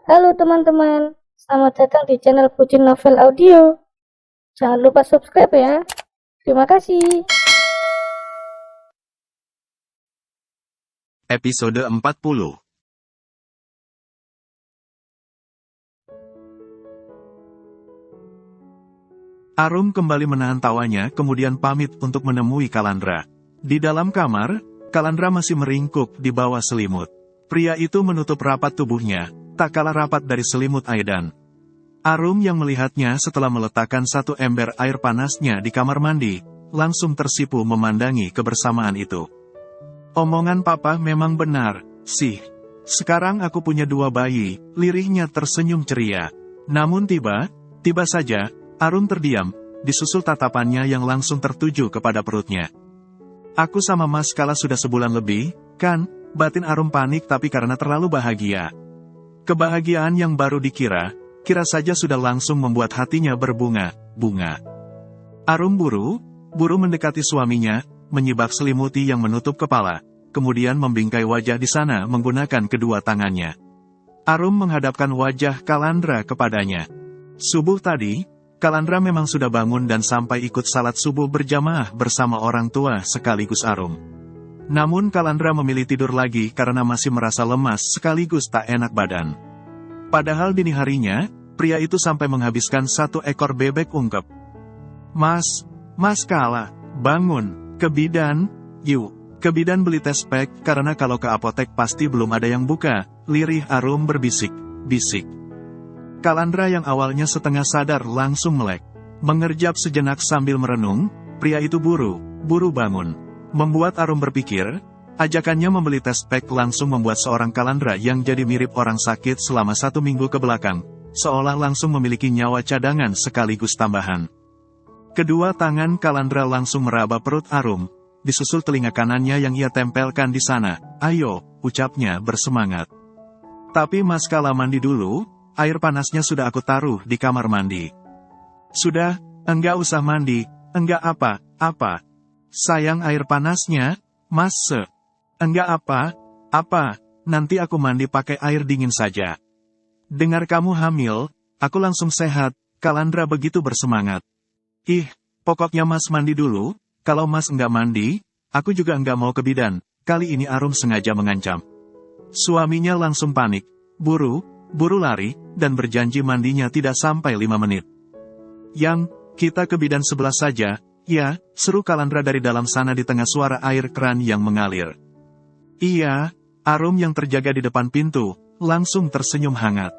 Halo teman-teman, selamat datang di channel Pucin Novel Audio. Jangan lupa subscribe ya. Terima kasih. Episode 40. Arum kembali menahan tawanya kemudian pamit untuk menemui Kalandra. Di dalam kamar, Kalandra masih meringkuk di bawah selimut. Pria itu menutup rapat tubuhnya, tak kalah rapat dari selimut Aidan. Arum yang melihatnya setelah meletakkan satu ember air panasnya di kamar mandi, langsung tersipu memandangi kebersamaan itu. Omongan papa memang benar, sih. Sekarang aku punya dua bayi, lirihnya tersenyum ceria. Namun tiba saja, Arum terdiam, disusul tatapannya yang langsung tertuju kepada perutnya. Aku sama Mas Kala sudah sebulan lebih, kan? Batin Arum panik tapi karena terlalu bahagia. Kebahagiaan yang baru kira saja sudah langsung membuat hatinya berbunga-bunga. Arum buru mendekati suaminya, menyibak selimuti yang menutup kepala, kemudian membingkai wajah di sana menggunakan kedua tangannya. Arum menghadapkan wajah Kalandra kepadanya. Subuh tadi, Kalandra memang sudah bangun dan sampai ikut salat subuh berjamaah bersama orang tua sekaligus Arum. Namun Kalandra memilih tidur lagi karena masih merasa lemas sekaligus tak enak badan. Padahal dini harinya, pria itu sampai menghabiskan satu ekor bebek ungkep. Mas Kala, bangun, ke bidan, yuk, ke bidan beli tes pack karena kalau ke apotek pasti belum ada yang buka, lirih Arum berbisik-bisik. Kalandra yang awalnya setengah sadar langsung melek. Mengerjap sejenak sambil merenung, pria itu buru bangun. Membuat Arum berpikir, ajakannya membeli tes pack langsung membuat seorang Kalandra yang jadi mirip orang sakit selama 1 minggu ke belakang, seolah langsung memiliki nyawa cadangan sekaligus tambahan. Kedua tangan Kalandra langsung meraba perut Arum, disusul telinga kanannya yang ia tempelkan di sana. Ayo, ucapnya bersemangat. Tapi Mas Kala mandi dulu, air panasnya sudah aku taruh di kamar mandi. Sudah, enggak usah mandi, enggak apa. Sayang air panasnya, Mas. Enggak apa, nanti aku mandi pakai air dingin saja. Dengar kamu hamil, aku langsung sehat, Kalandra begitu bersemangat. Ih, pokoknya Mas mandi dulu, kalau Mas enggak mandi, aku juga enggak mau ke bidan. Kali ini Arum sengaja mengancam. Suaminya langsung panik, buru lari, dan berjanji mandinya tidak sampai 5 menit. Yang, kita ke bidan sebelah saja, ya, seru Kalandra dari dalam sana di tengah suara air keran yang mengalir. Iya, Arum yang terjaga di depan pintu, langsung tersenyum hangat.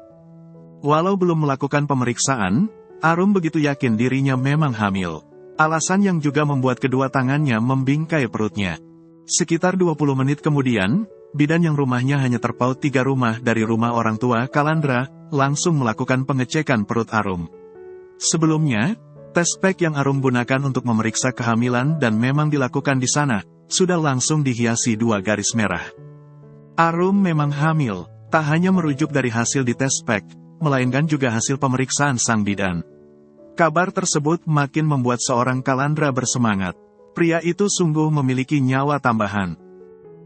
Walau belum melakukan pemeriksaan, Arum begitu yakin dirinya memang hamil. Alasan yang juga membuat kedua tangannya membingkai perutnya. Sekitar 20 menit kemudian, bidan yang rumahnya hanya terpaut 3 rumah dari rumah orang tua Kalandra, langsung melakukan pengecekan perut Arum. Sebelumnya, tes pack yang Arum gunakan untuk memeriksa kehamilan dan memang dilakukan di sana, sudah langsung dihiasi 2 garis merah. Arum memang hamil, tak hanya merujuk dari hasil di tes pack, melainkan juga hasil pemeriksaan sang bidan. Kabar tersebut makin membuat seorang Kalandra bersemangat. Pria itu sungguh memiliki nyawa tambahan.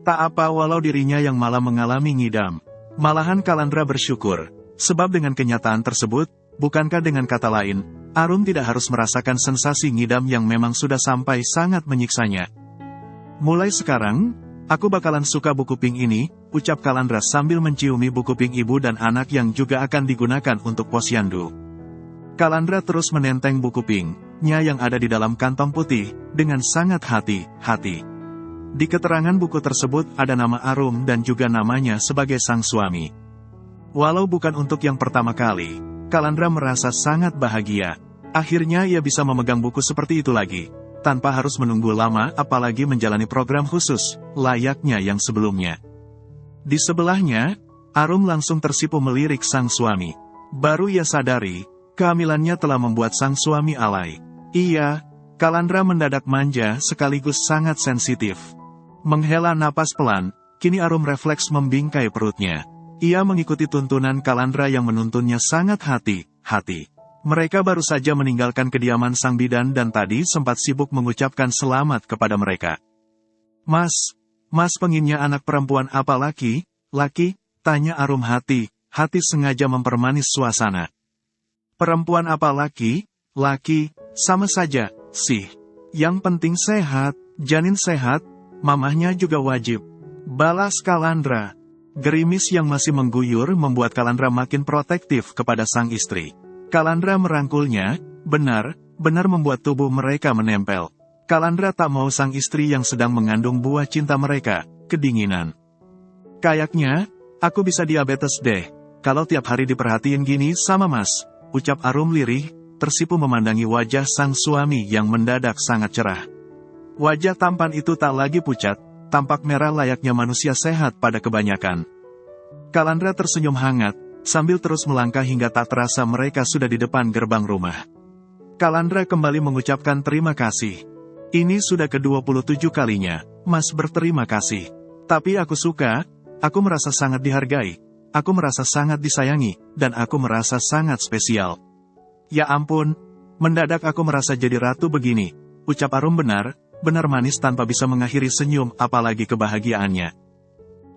Tak apa walau dirinya yang malah mengalami ngidam. Malahan Kalandra bersyukur, sebab dengan kenyataan tersebut, bukankah dengan kata lain, Arum tidak harus merasakan sensasi ngidam yang memang sudah sampai sangat menyiksanya. Mulai sekarang, aku bakalan suka buku pink ini, ucap Kalandra sambil menciumi buku pink ibu dan anak yang juga akan digunakan untuk posyandu. Kalandra terus menenteng buku pinknya yang ada di dalam kantong putih, dengan sangat hati-hati. Di keterangan buku tersebut ada nama Arum dan juga namanya sebagai sang suami. Walau bukan untuk yang pertama kali, Kalandra merasa sangat bahagia. Akhirnya ia bisa memegang buku seperti itu lagi, tanpa harus menunggu lama apalagi menjalani program khusus, layaknya yang sebelumnya. Di sebelahnya, Arum langsung tersipu melirik sang suami. Baru ia sadari, kehamilannya telah membuat sang suami alay. Iya, Kalandra mendadak manja sekaligus sangat sensitif. Menghela napas pelan, kini Arum refleks membingkai perutnya. Ia mengikuti tuntunan Kalandra yang menuntunnya sangat hati-hati. Mereka baru saja meninggalkan kediaman sang bidan dan tadi sempat sibuk mengucapkan selamat kepada mereka. Mas penginnya anak perempuan apa laki? Tanya Arum hati, hati sengaja mempermanis suasana. Perempuan apa laki, sama saja, sih. Yang penting sehat, janin sehat, mamahnya juga wajib. Balas Kalandra. Gerimis yang masih mengguyur membuat Kalandra makin protektif kepada sang istri. Kalandra merangkulnya, benar membuat tubuh mereka menempel. Kalandra tak mau sang istri yang sedang mengandung buah cinta mereka, kedinginan. Kayaknya, aku bisa diabetes deh, kalau tiap hari diperhatiin gini sama mas, ucap Arum lirih, tersipu memandangi wajah sang suami yang mendadak sangat cerah. Wajah tampan itu tak lagi pucat, tampak merah layaknya manusia sehat pada kebanyakan. Kalandra tersenyum hangat, sambil terus melangkah hingga tak terasa mereka sudah di depan gerbang rumah. Kalandra kembali mengucapkan terima kasih. Ini sudah ke-27 kalinya, Mas berterima kasih. Tapi aku suka, aku merasa sangat dihargai, aku merasa sangat disayangi, dan aku merasa sangat spesial. Ya ampun, mendadak aku merasa jadi ratu begini, ucap Arum benar manis tanpa bisa mengakhiri senyum apalagi kebahagiaannya.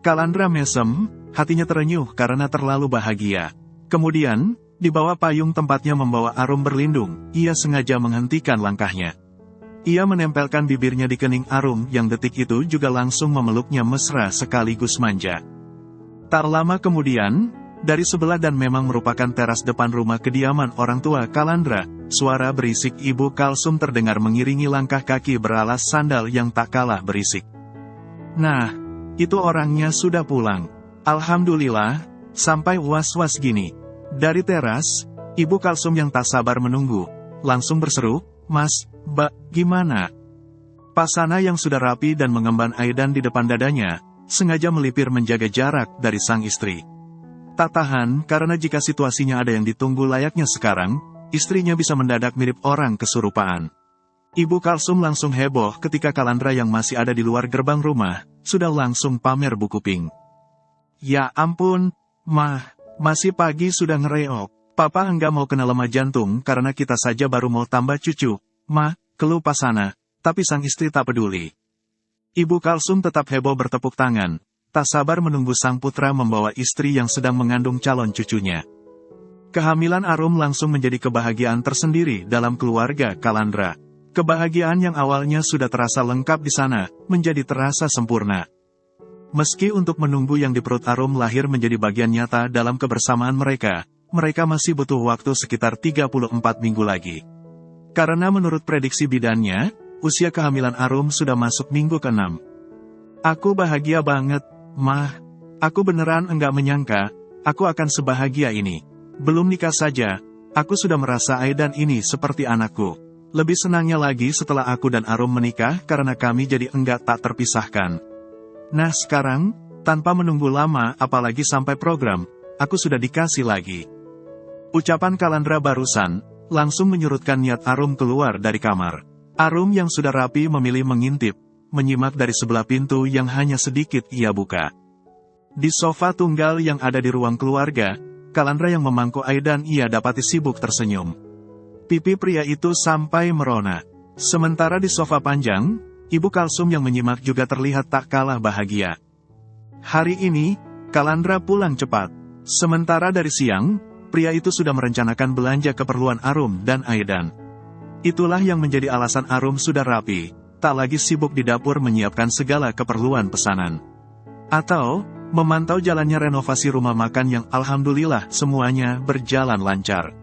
Kalandra mesem, hatinya terenyuh karena terlalu bahagia. Kemudian, di bawah payung tempatnya membawa Arum berlindung, ia sengaja menghentikan langkahnya. Ia menempelkan bibirnya di kening Arum yang detik itu juga langsung memeluknya mesra sekaligus manja. Tak lama kemudian, dari sebelah dan memang merupakan teras depan rumah kediaman orang tua Kalandra, suara berisik Ibu Kalsum terdengar mengiringi langkah kaki beralas sandal yang tak kalah berisik. Nah, itu orangnya sudah pulang. Alhamdulillah, sampai was-was gini. Dari teras, Ibu Kalsum yang tak sabar menunggu, langsung berseru, Mas, Mbak, gimana? Pasana yang sudah rapi dan mengemban Aidan di depan dadanya, sengaja melipir menjaga jarak dari sang istri. Tak tahan, karena jika situasinya ada yang ditunggu layaknya sekarang, istrinya bisa mendadak mirip orang kesurupaan. Ibu Kalsum langsung heboh ketika Kalandra yang masih ada di luar gerbang rumah, sudah langsung pamer buku pink. Ya ampun, Mah, masih pagi sudah ngereok. Papa enggak mau kena lemah jantung karena kita saja baru mau tambah cucu. Mah, keluh Pasana, tapi sang istri tak peduli. Ibu Kalsum tetap heboh bertepuk tangan, tak sabar menunggu sang putra membawa istri yang sedang mengandung calon cucunya. Kehamilan Arum langsung menjadi kebahagiaan tersendiri dalam keluarga Kalandra. Kebahagiaan yang awalnya sudah terasa lengkap di sana, menjadi terasa sempurna. Meski untuk menunggu yang di perut Arum lahir menjadi bagian nyata dalam kebersamaan mereka masih butuh waktu sekitar 34 minggu lagi. Karena menurut prediksi bidannya, usia kehamilan Arum sudah masuk minggu ke-6. Aku bahagia banget, Mah. Aku beneran enggak menyangka, aku akan sebahagia ini. Belum nikah saja, aku sudah merasa Aidan ini seperti anakku. Lebih senangnya lagi setelah aku dan Arum menikah karena kami jadi enggak tak terpisahkan. Nah sekarang, tanpa menunggu lama apalagi sampai program, aku sudah dikasih lagi. Ucapan Kalandra barusan, langsung menyurutkan niat Arum keluar dari kamar. Arum yang sudah rapi memilih mengintip, menyimak dari sebelah pintu yang hanya sedikit ia buka. Di sofa tunggal yang ada di ruang keluarga, Kalandra yang memangku Aidan ia dapati sibuk tersenyum. Pipi pria itu sampai merona. Sementara di sofa panjang, Ibu Kalsum yang menyimak juga terlihat tak kalah bahagia. Hari ini, Kalandra pulang cepat. Sementara dari siang, pria itu sudah merencanakan belanja keperluan Arum dan Aidan. Itulah yang menjadi alasan Arum sudah rapi, tak lagi sibuk di dapur menyiapkan segala keperluan pesanan. Atau, memantau jalannya renovasi rumah makan yang alhamdulillah semuanya berjalan lancar.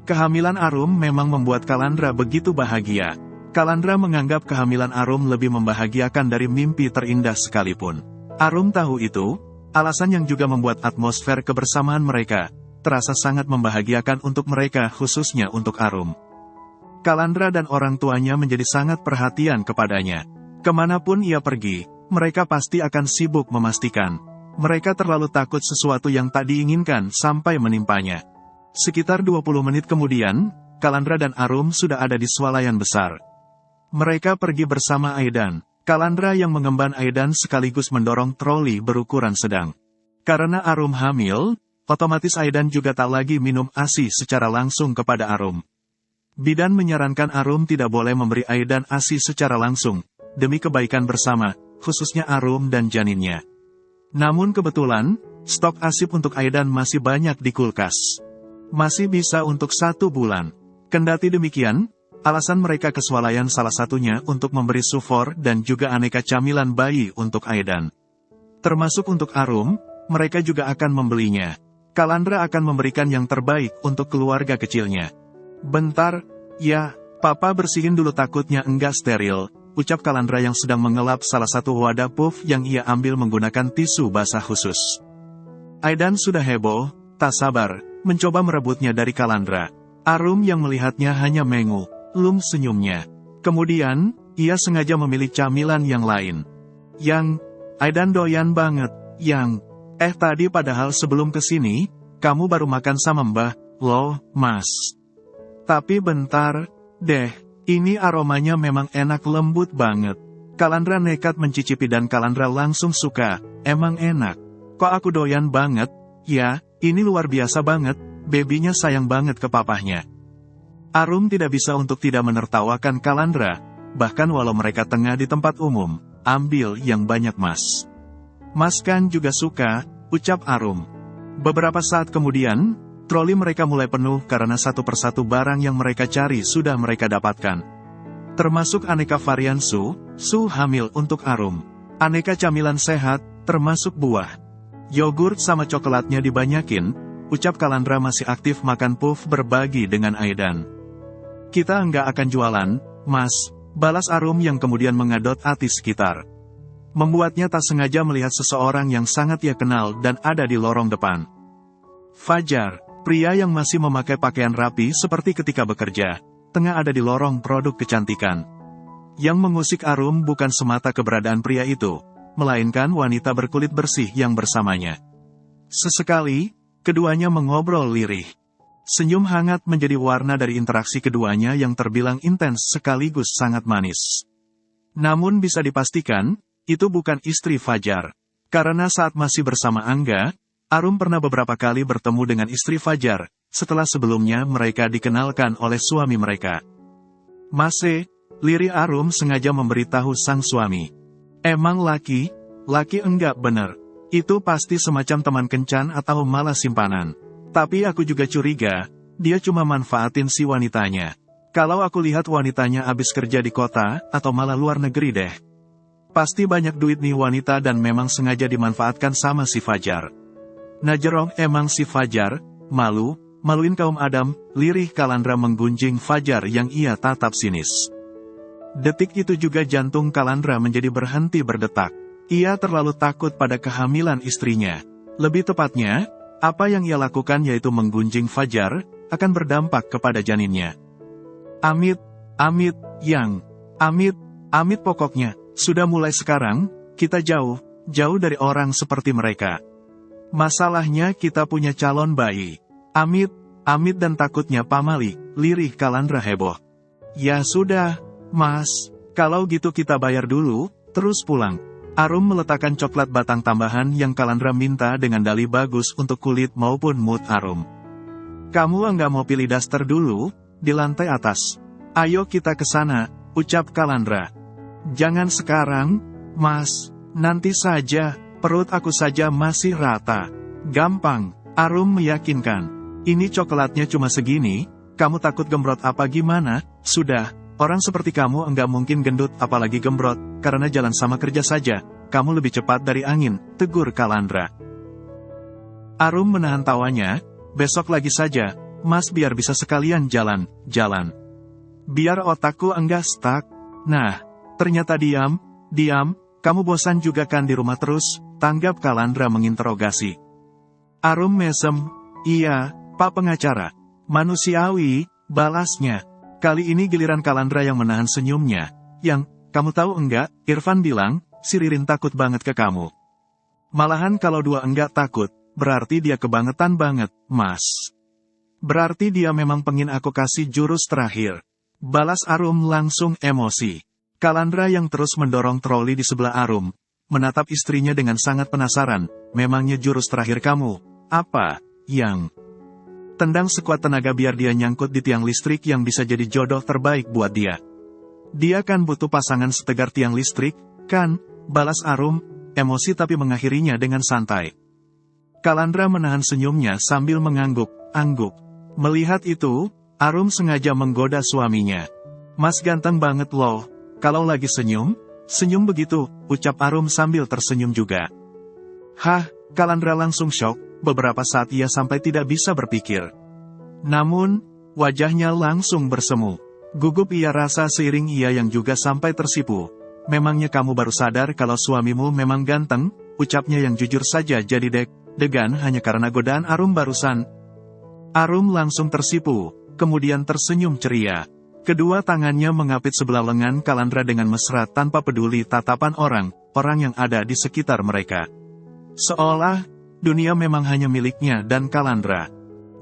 Kehamilan Arum memang membuat Kalandra begitu bahagia. Kalandra menganggap kehamilan Arum lebih membahagiakan dari mimpi terindah sekalipun. Arum tahu itu, alasan yang juga membuat atmosfer kebersamaan mereka terasa sangat membahagiakan untuk mereka khususnya untuk Arum. Kalandra dan orang tuanya menjadi sangat perhatian kepadanya. Kemanapun ia pergi, mereka pasti akan sibuk memastikan. Mereka terlalu takut sesuatu yang tak diinginkan sampai menimpanya. Sekitar 20 menit kemudian, Kalandra dan Arum sudah ada di swalayan besar. Mereka pergi bersama Aidan. Kalandra yang mengemban Aidan sekaligus mendorong troli berukuran sedang. Karena Arum hamil, otomatis Aidan juga tak lagi minum ASI secara langsung kepada Arum. Bidan menyarankan Arum tidak boleh memberi Aidan ASI secara langsung, demi kebaikan bersama, khususnya Arum dan janinnya. Namun kebetulan, Stok asip untuk Aidan masih banyak di kulkas. Masih bisa untuk 1 bulan. Kendati demikian, alasan mereka keswalayan salah satunya untuk memberi sufor dan juga aneka camilan bayi untuk Aidan. Termasuk untuk Arum, mereka juga akan membelinya. Kalandra akan memberikan yang terbaik untuk keluarga kecilnya. Bentar, ya, Papa bersihin dulu takutnya enggak steril, ucap Kalandra yang sedang mengelap salah satu wadah puff yang ia ambil menggunakan tisu basah khusus. Aidan sudah heboh, tak sabar, mencoba merebutnya dari Kalandra. Arum yang melihatnya hanya mengu, lum senyumnya. Kemudian, ia sengaja memilih camilan yang lain. Yang, Aidan doyan banget, yang, tadi padahal sebelum kesini, kamu baru makan sama Mbah, loh, Mas. Tapi bentar, deh, ini aromanya memang enak lembut banget. Kalandra nekat mencicipi dan Kalandra langsung suka, emang enak. Kok aku doyan banget, ya, ini luar biasa banget, bebinya sayang banget ke papahnya. Arum tidak bisa untuk tidak menertawakan Kalandra, bahkan walau mereka tengah di tempat umum, ambil yang banyak Mas. Mas kan juga suka, ucap Arum. Beberapa saat kemudian, troli mereka mulai penuh karena satu persatu barang yang mereka cari sudah mereka dapatkan. Termasuk aneka varian su hamil untuk Arum. Aneka camilan sehat, termasuk buah. Yogurt sama coklatnya dibanyakin, ucap Kalandra masih aktif makan puff berbagi dengan Aidan. Kita enggak akan jualan, Mas, balas Arum yang kemudian mengadot hati sekitar. Membuatnya tak sengaja melihat seseorang yang sangat ia kenal dan ada di lorong depan. Fajar, pria yang masih memakai pakaian rapi seperti ketika bekerja, tengah ada di lorong produk kecantikan. Yang mengusik Arum bukan semata keberadaan pria itu, melainkan wanita berkulit bersih yang bersamanya. Sesekali, keduanya mengobrol lirih. Senyum hangat menjadi warna dari interaksi keduanya yang terbilang intens sekaligus sangat manis. Namun bisa dipastikan, itu bukan istri Fajar. Karena saat masih bersama Angga, Arum pernah beberapa kali bertemu dengan istri Fajar, setelah sebelumnya mereka dikenalkan oleh suami mereka. Mase, lirih Arum sengaja memberitahu sang suami. Emang laki enggak bener. Itu pasti semacam teman kencan atau malah simpanan. Tapi aku juga curiga, dia cuma manfaatin si wanitanya. Kalau aku lihat wanitanya abis kerja di kota, atau malah luar negeri deh. Pasti banyak duit nih wanita dan memang sengaja dimanfaatkan sama si Fajar. Najerong emang si Fajar, maluin kaum Adam, lirih Kalandra menggunjing Fajar yang ia tatap sinis. Detik itu juga jantung Kalandra menjadi berhenti berdetak. Ia terlalu takut pada kehamilan istrinya. Lebih tepatnya, apa yang ia lakukan yaitu menggunjing Fajar, akan berdampak kepada janinnya. Amit pokoknya. Sudah mulai sekarang, kita jauh dari orang seperti mereka. Masalahnya kita punya calon bayi. Amit dan takutnya pamali, lirih Kalandra heboh. Ya sudah, Mas, kalau gitu kita bayar dulu, terus pulang. Arum meletakkan coklat batang tambahan yang Kalandra minta dengan dalih bagus untuk kulit maupun mood Arum. Kamu enggak mau pilih daster dulu, di lantai atas? Ayo kita ke sana, ucap Kalandra. Jangan sekarang, Mas, nanti saja, perut aku saja masih rata. Gampang, Arum meyakinkan. Ini coklatnya cuma segini, kamu takut gembrot apa gimana? Sudah, orang seperti kamu enggak mungkin gendut apalagi gembrot, karena jalan sama kerja saja, kamu lebih cepat dari angin, tegur Kalandra. Arum menahan tawanya, besok lagi saja, Mas biar bisa sekalian jalan. Biar otakku enggak stuck. Nah, ternyata diam, kamu bosan juga kan di rumah terus, tanggap Kalandra menginterogasi. Arum mesem, iya, Pak Pengacara. Manusiawi, balasnya. Kali ini giliran Kalandra yang menahan senyumnya. Yang, kamu tahu enggak, Irfan bilang, si Ririn takut banget ke kamu. Malahan kalau dua enggak takut, berarti dia kebangetan banget, Mas. Berarti dia memang pengin aku kasih jurus terakhir. Balas Arum langsung emosi. Kalandra yang terus mendorong troli di sebelah Arum, menatap istrinya dengan sangat penasaran, memangnya jurus terakhir kamu, apa, yang? Tendang sekuat tenaga biar dia nyangkut di tiang listrik yang bisa jadi jodoh terbaik buat dia. Dia kan butuh pasangan setegar tiang listrik, kan? Balas Arum, emosi tapi mengakhirinya dengan santai. Kalandra menahan senyumnya sambil mengangguk-angguk. Melihat itu, Arum sengaja menggoda suaminya. "Mas ganteng banget loh, kalau lagi senyum begitu," ucap Arum sambil tersenyum juga. "Hah?" Kalandra langsung syok, beberapa saat ia sampai tidak bisa berpikir. Namun, wajahnya langsung bersemu. Gugup ia rasa seiring ia yang juga sampai tersipu. "Memangnya kamu baru sadar kalau suamimu memang ganteng?" ucapnya yang jujur saja jadi deg-degan hanya karena godaan Arum barusan. Arum langsung tersipu, kemudian tersenyum ceria. Kedua tangannya mengapit sebelah lengan Kalandra dengan mesra tanpa peduli tatapan orang yang ada di sekitar mereka. Seolah, dunia memang hanya miliknya dan Kalandra.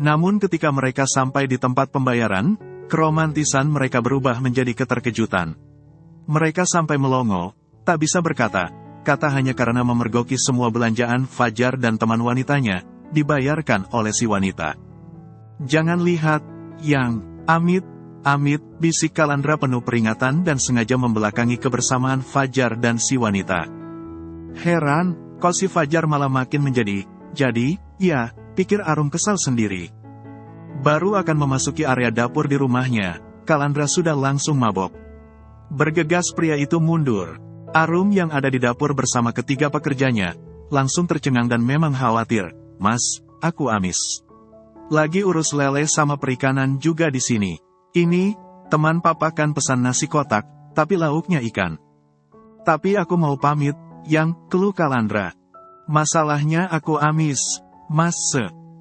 Namun ketika mereka sampai di tempat pembayaran, keromantisan mereka berubah menjadi keterkejutan. Mereka sampai melongo, tak bisa berkata-kata hanya karena memergoki semua belanjaan Fajar dan teman wanitanya, dibayarkan oleh si wanita. "Jangan lihat, Yang, amit, bisik Kalandra penuh peringatan dan sengaja membelakangi kebersamaan Fajar dan si wanita. Heran, kok si Fajar malah makin menjadi, ya, pikir Arum kesal sendiri. Baru akan memasuki area dapur di rumahnya, Kalandra sudah langsung mabok. Bergegas pria itu mundur. Arum yang ada di dapur bersama ketiga pekerjanya, langsung tercengang dan memang khawatir. "Mas, aku amis. Lagi urus lele sama perikanan juga di sini. Ini, teman papa kan pesan nasi kotak, tapi lauknya ikan. Tapi aku mau pamit, Yang," keluh Kalandra. "Masalahnya aku amis, Mas.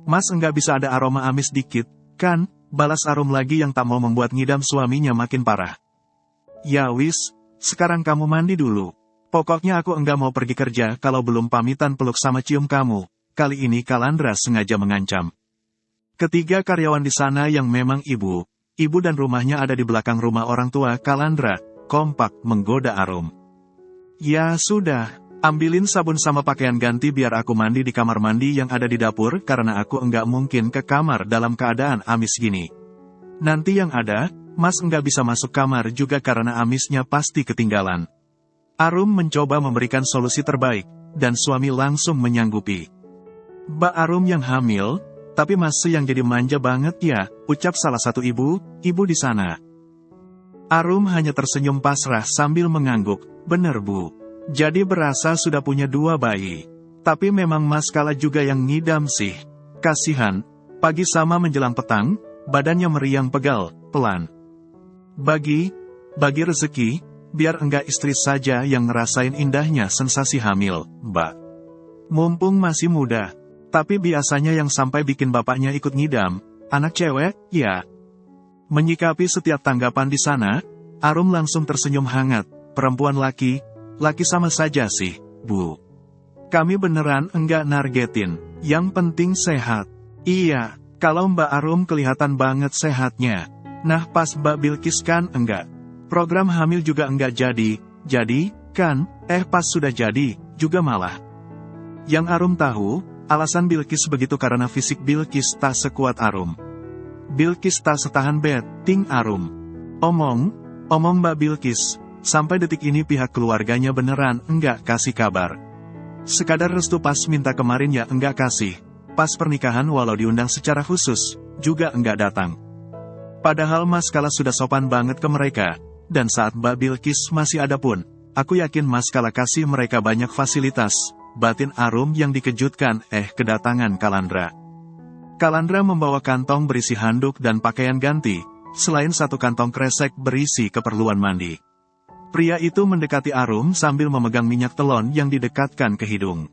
Mas enggak bisa ada aroma amis dikit, kan?" balas Arum lagi yang tak mau membuat ngidam suaminya makin parah. "Ya wis, sekarang kamu mandi dulu. Pokoknya aku enggak mau pergi kerja kalau belum pamitan peluk sama cium kamu." Kali ini Kalandra sengaja mengancam. Ketiga karyawan di sana yang memang ibu dan rumahnya ada di belakang rumah orang tua Kalandra, kompak menggoda Arum. "Ya sudah, ambilin sabun sama pakaian ganti biar aku mandi di kamar mandi yang ada di dapur karena aku enggak mungkin ke kamar dalam keadaan amis gini. Nanti yang ada, Mas enggak bisa masuk kamar juga karena amisnya pasti ketinggalan." Arum mencoba memberikan solusi terbaik, dan suami langsung menyanggupi. "Mbak Arum yang hamil, tapi Mas yang jadi manja banget ya," ucap salah satu ibu di sana. Arum hanya tersenyum pasrah sambil mengangguk, "Bener Bu. Jadi berasa sudah punya 2 bayi. Tapi memang Mas Kala juga yang ngidam sih. Kasihan, pagi sama menjelang petang, badannya meriang pegal, pelan. Bagi rezeki, biar enggak istri saja yang ngerasain indahnya sensasi hamil, Mbak. Mumpung masih muda. Tapi biasanya yang sampai bikin bapaknya ikut ngidam, anak cewek, ya." Menyikapi setiap tanggapan di sana, Arum langsung tersenyum hangat. "Perempuan laki sama saja sih, Bu. Kami beneran enggak nargetin, yang penting sehat." "Iya, kalau Mbak Arum kelihatan banget sehatnya. Nah pas Mbak Bilkis kan enggak. Program hamil juga enggak jadi kan, pas sudah jadi, juga malah." Yang Arum tahu, alasan Bilkis begitu karena fisik Bilkis tak sekuat Arum. Bilkis tak setahan betting Arum. Omong Mbak Bilkis, sampai detik ini pihak keluarganya beneran enggak kasih kabar. Sekadar restu pas minta kemarin ya enggak kasih. Pas pernikahan walau diundang secara khusus, juga enggak datang. Padahal Mas Kala sudah sopan banget ke mereka, dan saat Mbak Bilkis masih ada pun, aku yakin Mas Kala kasih mereka banyak fasilitas. Batin Arum yang dikejutkan kedatangan Kalandra. Kalandra membawa kantong berisi handuk dan pakaian ganti, selain satu kantong kresek berisi keperluan mandi. Pria itu mendekati Arum sambil memegang minyak telon yang didekatkan ke hidung.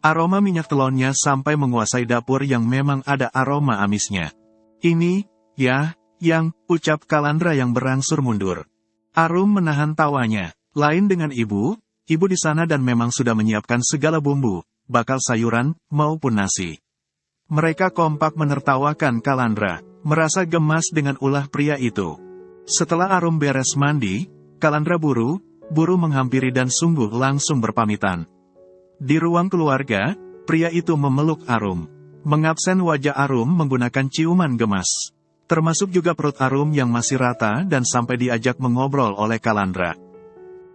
Aroma minyak telonnya sampai menguasai dapur yang memang ada aroma amisnya. "Ini, ya, Yang," ucap Kalandra yang berangsur mundur. Arum menahan tawanya. Lain dengan ibu di sana dan memang sudah menyiapkan segala bumbu, bakal sayuran, maupun nasi. Mereka kompak menertawakan Kalandra, merasa gemas dengan ulah pria itu. Setelah Arum beres mandi, Kalandra buru menghampiri dan sungguh langsung berpamitan. Di ruang keluarga, pria itu memeluk Arum. Mengabsen wajah Arum menggunakan ciuman gemas. Termasuk juga perut Arum yang masih rata dan sampai diajak mengobrol oleh Kalandra.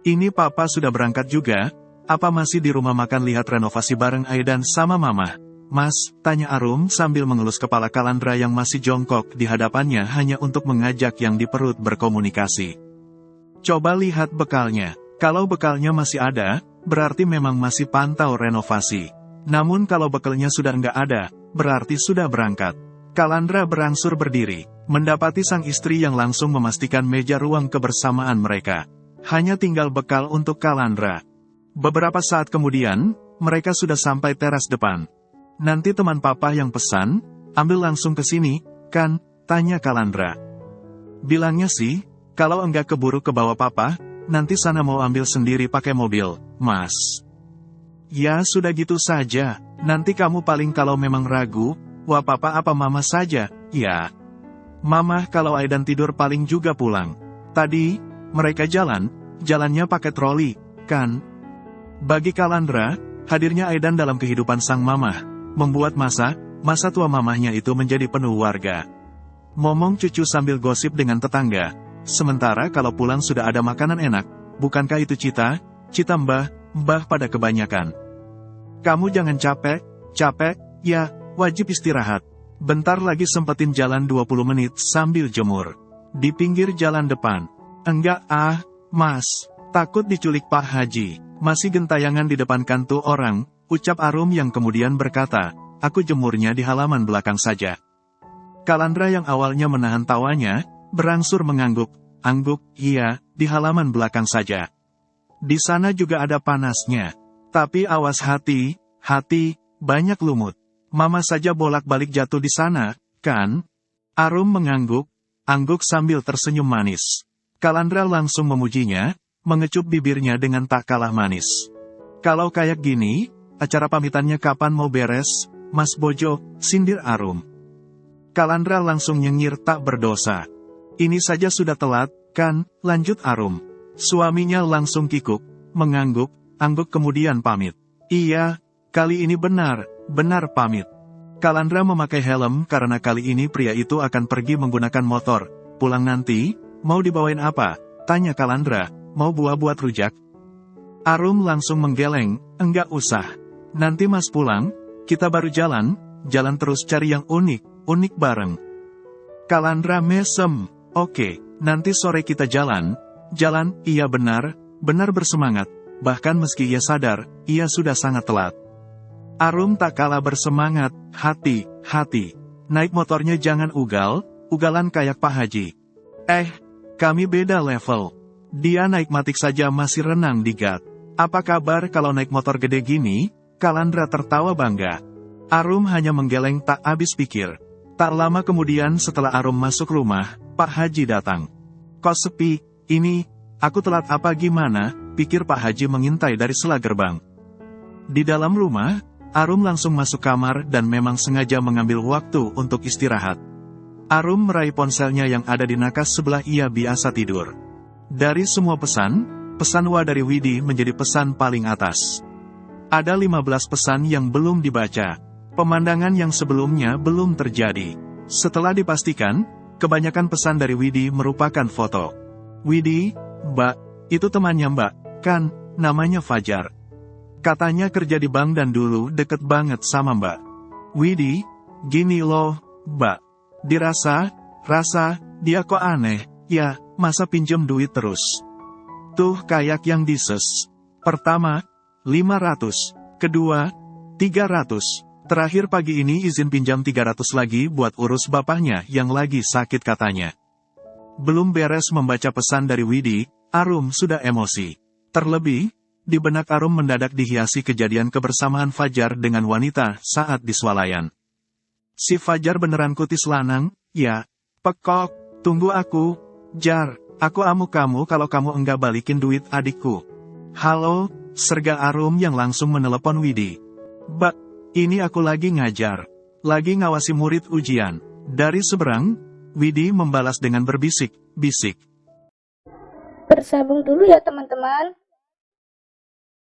"Ini papa sudah berangkat juga, apa masih di rumah makan lihat renovasi bareng Aidan sama mama?" Mas, tanya Arum sambil mengelus kepala Kalandra yang masih jongkok di hadapannya hanya untuk mengajak yang di perut berkomunikasi. Coba lihat bekalnya. Kalau bekalnya masih ada, berarti memang masih pantau renovasi. Namun kalau bekalnya sudah nggak ada, berarti sudah berangkat. Kalandra berangsur berdiri, mendapati sang istri yang langsung memastikan meja ruang kebersamaan mereka. Hanya tinggal bekal untuk Kalandra. Beberapa saat kemudian, mereka sudah sampai teras depan. Nanti teman papa yang pesan, ambil langsung ke sini, kan? Tanya Kalandra. Bilangnya sih, kalau enggak keburu ke bawah papa, nanti sana mau ambil sendiri pakai mobil, Mas. Ya sudah gitu saja, nanti kamu paling kalau memang ragu, wah papa apa mama saja, ya. Mama kalau Aidan tidur paling juga pulang. Tadi, mereka jalannya pakai troli, kan? Bagi Kalandra, hadirnya Aidan dalam kehidupan sang mamah membuat masa tua mamahnya itu menjadi penuh warga. Momong cucu sambil gosip dengan tetangga. Sementara kalau pulang sudah ada makanan enak, bukankah itu cita mbah pada kebanyakan. Kamu jangan capek, ya, wajib istirahat. Bentar lagi sempetin jalan 20 menit sambil jemur. Di pinggir jalan depan. Enggak Mas, takut diculik Pak Haji. Masih gentayangan di depan kantu orang, ucap Arum yang kemudian berkata, aku jemurnya di halaman belakang saja. Kalandra yang awalnya menahan tawanya, berangsur mengangguk, iya, di halaman belakang saja. Di sana juga ada panasnya. Tapi awas hati, banyak lumut. Mama saja bolak-balik jatuh di sana, kan? Arum mengangguk, sambil tersenyum manis. Kalandra langsung memujinya, mengecup bibirnya dengan tak kalah manis. Kalau kayak gini, acara pamitannya kapan mau beres, Mas Bojo, sindir Arum. Kalandra langsung nyengir tak berdosa. Ini saja sudah telat, kan, lanjut Arum. Suaminya langsung kikuk, mengangguk kemudian pamit. Iya, kali ini benar pamit. Kalandra memakai helm karena kali ini pria itu akan pergi menggunakan motor. Pulang nanti, mau dibawain apa? Tanya Kalandra, mau buat rujak? Arum langsung menggeleng, enggak usah. Nanti Mas pulang, kita baru jalan terus cari yang unik bareng. Kalandra mesem, oke, nanti sore kita jalan, iya benar bersemangat, bahkan meski ia sadar, ia sudah sangat telat. Arum tak kalah bersemangat, hati, naik motornya jangan ugalan kayak Pak Haji. Kami beda level. Dia naik matik saja masih renang di gat. Apa kabar kalau naik motor gede gini? Kalandra tertawa bangga. Arum hanya menggeleng tak habis pikir. Tak lama kemudian setelah Arum masuk rumah, Pak Haji datang. Kos sepi, ini, aku telat apa gimana? Pikir Pak Haji mengintai dari sela gerbang. Di dalam rumah, Arum langsung masuk kamar dan memang sengaja mengambil waktu untuk istirahat. Arum meraih ponselnya yang ada di nakas sebelah ia biasa tidur. Dari semua pesan Wa dari Widi menjadi pesan paling atas. Ada 15 pesan yang belum dibaca. Pemandangan yang sebelumnya belum terjadi. Setelah dipastikan, kebanyakan pesan dari Widi merupakan foto. Widi, Mbak, itu temannya Mbak, kan, namanya Fajar. Katanya kerja di bank dan dulu deket banget sama Mbak. Widi, gini loh, Mbak. Dirasa, dia kok aneh, ya, masa pinjem duit terus. Tuh kayak yang dises. Pertama, 500. Kedua, 300. Terakhir pagi ini izin pinjam 300 lagi buat urus bapaknya yang lagi sakit katanya. Belum beres membaca pesan dari Widi, Arum sudah emosi. Terlebih, di benak Arum mendadak dihiasi kejadian kebersamaan Fajar dengan wanita saat di swalayan. Si Fajar beneran kutis lanang, ya. Pekok, tunggu aku. Jar, aku amuk kamu kalau kamu enggak balikin duit adikku. Halo, serga Arum yang langsung menelepon Widi. Mbak, ini aku lagi ngajar. Lagi ngawasi murid ujian. Dari seberang, Widi membalas dengan berbisik-bisik. Bersambung dulu ya teman-teman.